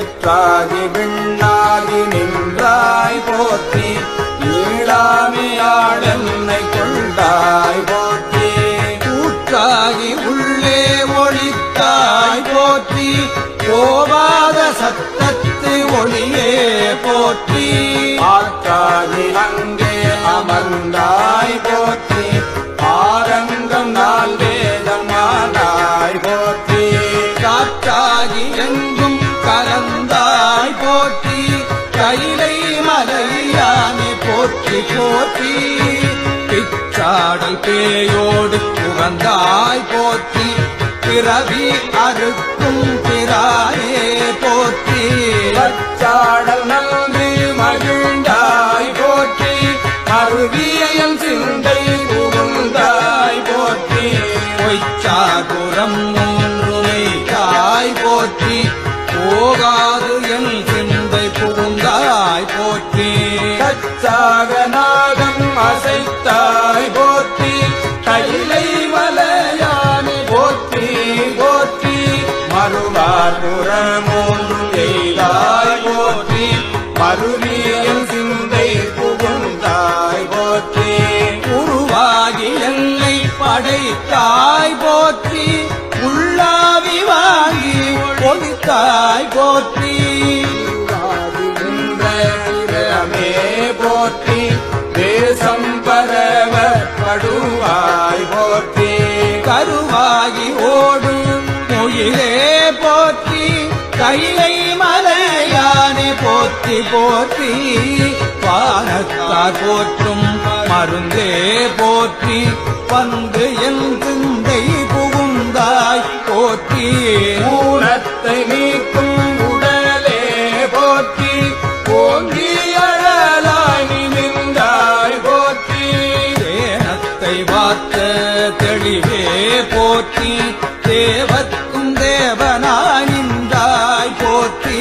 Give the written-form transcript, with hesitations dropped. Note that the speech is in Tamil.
நீற்றாகி விண்ணாகி நின்றாய் போற்றி ஈழாமையாள் என்னை கொண்டாய் போற்றி கூற்றாகி உள்ளே ஒளித்தாய் போற்றி கோவாத சத்தத்து ஒளியே போற்றி ஆற்றாகி அங்கே அமர்ந்தாய் போற்றி ஆரங்கம் நான் வேதமானாய் போற்றி காற்றாகி எங்கும் கலந்தாய் போற்றி கைலை மலையானே போற்றி போற்றி பிச்சாடல் பேயோடு புகந்தாய் போற்றி பிறவி அறுக்கும் பிரானே போற்றி பச்சாடல் நன்றி மகிழ்ந்தாய் போற்றி அருவியல் சிந்தை புகுந்தாய் போற்றி பொய்ச்சாகுரம் மூன்றுமையாய் போற்றி போகாது என் சிந்தை புகுந்தாய் போற்றி கச்சாக நாகம் அசைத்தாய் போற்றி கைலை மலையானே போற்றி போற்றி மறுவார் புறமூன்று எய்தாய் போற்றி மறுவியல் சிந்தை புகுந்தாய் போற்றி உருவாகி என்னை படைத்தாய் போற்றி உள்ளாவி வாங்கி ஒழித்தாய் போற்றி போற்றி தேசம் பரவ படுவாய் போற்றி கருவாகி ஓடும் முயிலே போற்றி கைலை மலையானே போற்றி போற்றி வானத்தார் போற்றும் மருந்தே போற்றி வந்து என் சிந்தை புகுந்தாய் போற்றி ஊனத்தை நீக்கும் உடலே போற்றி ஓங்கி அழலாய் நிமிர்ந்தாய் போற்றி தேனத்தை வார்த்த தெளிவே போற்றி தேவத்தும் தேவனாய் நின்றாய் போற்றி